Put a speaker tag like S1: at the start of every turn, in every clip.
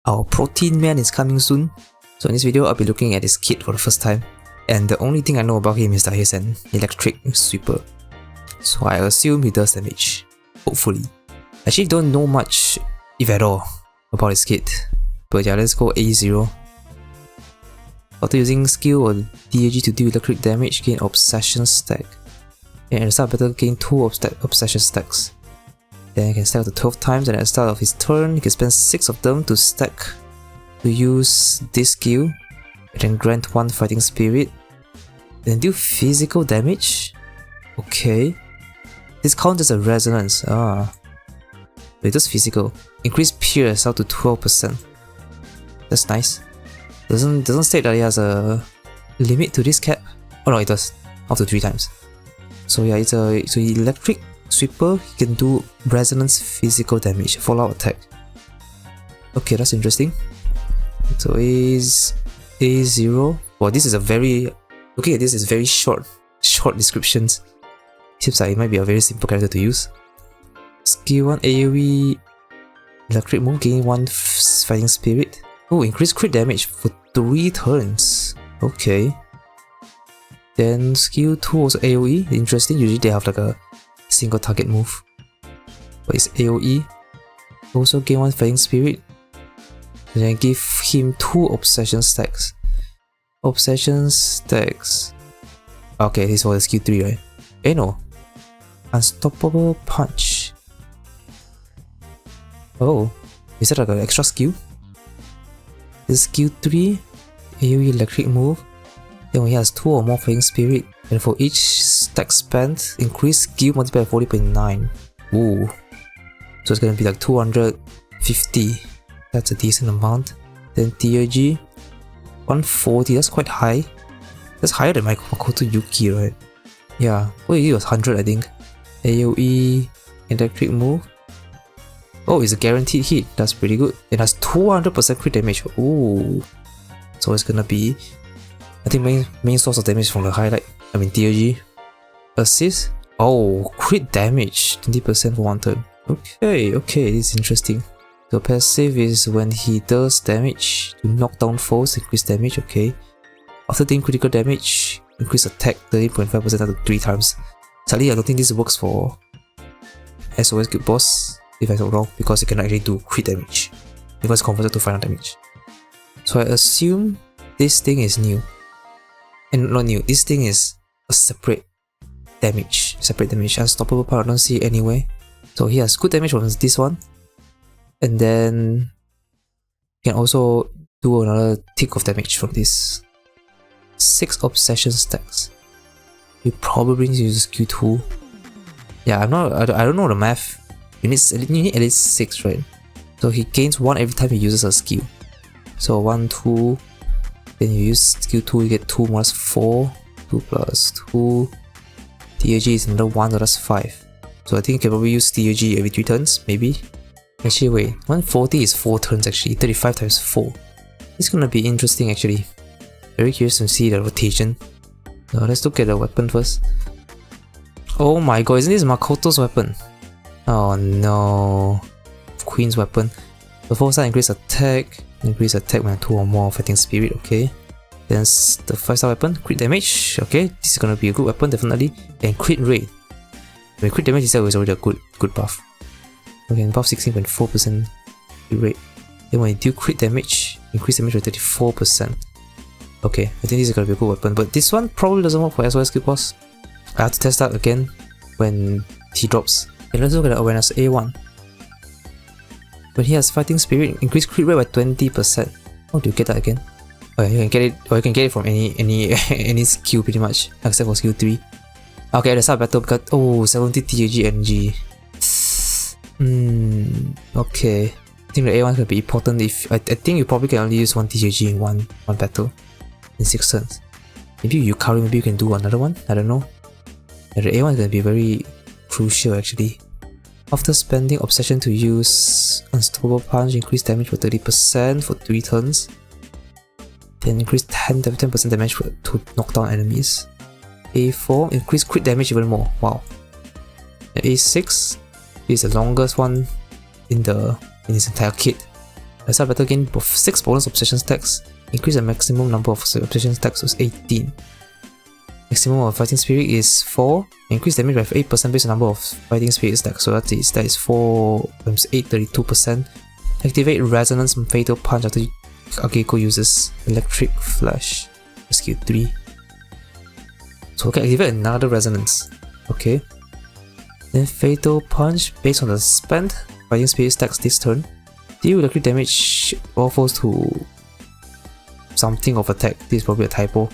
S1: Our protein man is coming soon. So in this video, I'll be looking at his kit for the first time. And the only thing I know about him is that he's an electric sweeper. So I assume he does damage. Hopefully. I actually don't know much, if at all, about his kit. But yeah, let's go A0. After using skill or DAG to deal electric damage, gain obsession stack. And at the start of battle, gain 2 obsession stacks. Then he can stack up to 12 times, and at the start of his turn, he can spend 6 of them to stack to use this skill. And then grant 1 fighting spirit. Then do physical damage. Okay. This counts as a resonance. It does physical. Increase pierce up to 12%. That's nice. Doesn't state that it has a limit to this cap. Oh no, it does. Up to 3 times. So yeah, it's an electric sweeper. He can do resonance physical damage, fallout attack. Okay, that's interesting. So is A0. Well, this is a very... Looking at this is very short descriptions. Seems like it might be a very simple character to use. Skill 1 AoE electric move, gain 1 fighting spirit. Oh, increase crit damage for 3 turns. Okay. Then skill 2 also AoE. Interesting, usually they have like a single target move. But it's AoE. Also gain 1 fighting spirit. And then give him 2 obsession stacks. Obsession stacks. Okay, this was skill 3, right? Eh no. Unstoppable punch. Oh, is that like an extra skill? This skill 3, AoE electric move. Then he has 2 or more fighting spirit. And for each stack spent, increase skill multiplied by 40.9. Ooh. So it's gonna be like 250. That's a decent amount. Then TRG 140, that's quite high. That's higher than my Makoto Yuki, right? Yeah, well, it was 100 I think. AoE electric move. Oh, it's a guaranteed hit. That's pretty good. It has 200% crit damage. Ooh. So it's gonna be, I think main source of damage from the highlight. I mean TRG. Assist. Oh, crit damage. 20% for 1 turn. Okay, this is interesting. So passive is when he does damage to knock down foes, increase damage. Okay. After doing critical damage, increase attack 13.5% up to 3 times. Sadly, I don't think this works for SOS Guild Boss, if I'm not wrong, because it can actually do crit damage. It was converted to final damage. So I assume this thing is new. And not new, this thing is a separate damage. Unstoppable power, I don't see it anywhere. So he has good damage from this one. And then he can also do another tick of damage from this. 6 obsession stacks. You probably need to use Q2. Yeah, I don't know the math. You need at least 6, right? So he gains 1 every time he uses a skill. So 1, 2. Then you use skill 2, you get 2 plus 4. 2 plus 2. TAG is another 1, so that's 5. So I think you can probably use TAG every 3 turns, maybe. Actually, wait. 140 is 4 turns actually. 35 times 4. It's gonna be interesting actually. Very curious to see the rotation. Let's look at the weapon first. Oh my god, isn't this Makoto's weapon? Oh no. Queen's weapon. The 4-star increase attack when 2 or more fighting spirit, okay. Then the 5-star weapon, crit damage, okay. This is gonna be a good weapon, definitely. And crit rate. When crit damage itself is already a good buff. Okay, buff 16.4% crit rate. Then when you do crit damage, increase damage by 34%. Okay, I think this is gonna be a good weapon, but this one probably doesn't work for SOS Guild Boss. I have to test out again when he drops. Okay, let's look at the awareness A1. When he has fighting spirit, increase crit rate by 20%. How do you get that again? Oh yeah, you can get it from any skill pretty much, except for skill 3. Okay, at the start of battle, because 70 TAG energy. Okay. I think the A1 is gonna be important if I think you probably can only use 1 TAG in one battle. In 6 turns. Maybe Yukari, maybe you can do another one, I don't know. Yeah, the A1 is gonna be very crucial actually. After spending obsession to use unstoppable punch, increase damage for 30% for 3 turns. Then increase 10% damage to knock down enemies. A4, increase crit damage even more. Wow. And A6 is the longest one in his entire kit. Assault Battle gain 6 bonus obsession stacks. Increase the maximum number of obsession stacks to 18. Maximum of fighting spirit is 4. Increase damage by 8% based on number of fighting spirit stacks. So that is 4 times 8, 32%. Activate resonance fatal punch after Akihiko uses electric flash. Skill 3. So we can activate another resonance. Okay. Then fatal punch based on the spent fighting spirit stacks this turn. Deal electric damage all foes to something of attack. This is probably a typo.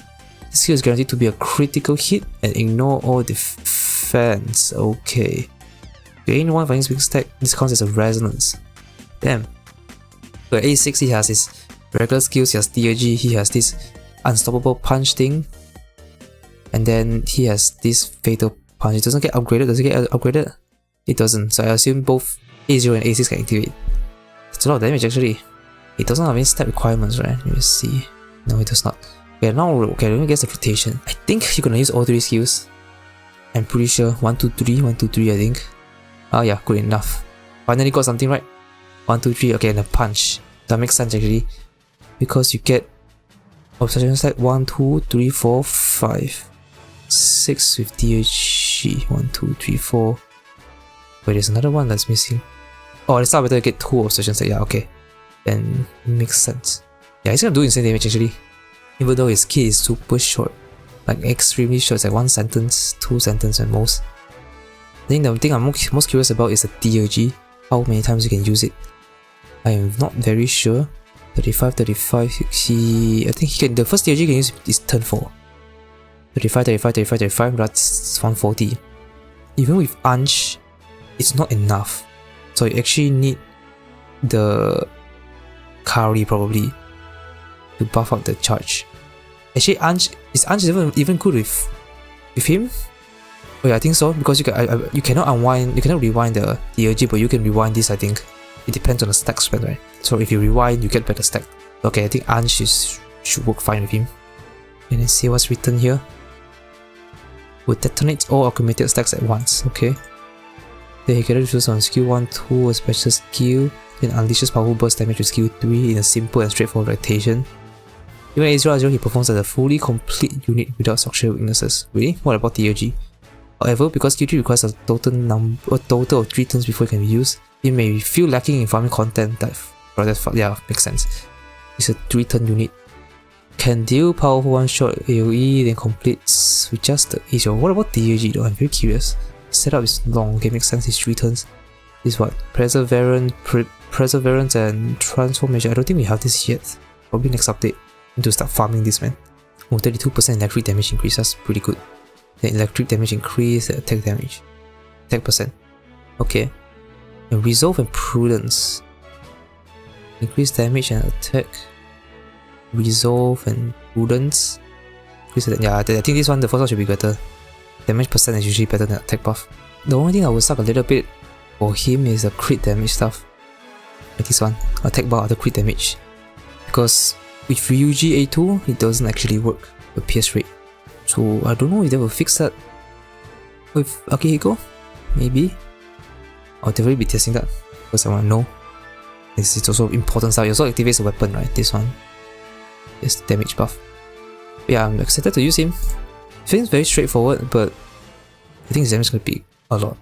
S1: This skill is guaranteed to be a critical hit and ignore all defense. Okay. Gain 1 fighting spirit stack. This counts as a resonance. Damn. So at A6 he has his regular skills, he has DRG, he has this unstoppable punch thing. And then he has this fatal punch. It doesn't get upgraded. Does it get upgraded? It doesn't. So I assume both A0 and A6 can activate. It's a lot of damage actually. It doesn't have any stat requirements, right? Let me see. No, it does not. Okay, now let me guess the rotation. I think you're gonna use all 3 skills. I'm pretty sure. 1, 2, 3, 1, 2, 3, I think. Oh yeah, good enough. Finally got something right. 1, 2, 3, okay, and a punch. That makes sense actually. Because you get obsession stat 1, 2, 3, 4, 5. 6 with DHG. 1, 2, 3, 4. Wait, there's another one that's missing. Oh, let's start with get 2 obsession stat. Yeah, okay. Then it makes sense. Yeah, he's gonna do insane damage actually. Even though his key is super short. Like extremely short, it's like 1 sentence, 2 sentences at most. I think the thing I'm most curious about is the DRG. How many times you can use it. I am not very sure. 35, 35, I think he can, the first DRG can use is turn 4. 35, 35, 35, 35, that's 140. Even with Anj, it's not enough. So you actually need the Kari probably to buff up the charge. Actually, is Anj even good with him? Oh yeah, I think so, because you cannot unwind, you cannot rewind the DRG, but you can rewind this, I think. It depends on the stack spend, right? So if you rewind, you get better stack. Okay, I think Anj should work fine with him. And let's see what's written here. Will detonate all accumulated stacks at once. Okay. Then he can choose on skill 1, 2, a special skill. Then unleashes powerful burst damage with skill 3 in a simple and straightforward rotation. Even at A0, he performs as a fully complete unit without structural weaknesses. Really? What about DRG? However, because skill 3 requires a total of 3 turns before it can be used, it may feel lacking in farming content. Yeah, makes sense. It's a 3-turn unit. Can deal powerful one-shot AoE, then completes with just the A0. What about DRG though? I'm very curious. Setup is long. Okay, makes sense. It's 3 turns. This is what? Perseverance and Transformation. I don't think we have this yet. Probably next update. Need to start farming this, man. Oh, 32% electric damage increase. That's pretty good. Then electric damage increase, attack damage. Attack percent. Okay. And Resolve and Prudence. Increase damage and attack. Resolve and Prudence. Yeah, I think this one, the first one should be better. Damage percent is usually better than attack buff. The only thing I would suck a little bit for him is the crit damage stuff. Like this one, attack buff after crit damage. Because with Ryuji A2, it doesn't actually work, the pierce rate. So I don't know if they will fix that with Akihiko. Maybe. I'll definitely be testing that because I want to know. It's also important stuff. It also activates a weapon, right? This one. It's damage buff. Yeah, I'm excited to use him. It feels very straightforward, but I think his damage is going to be a lot.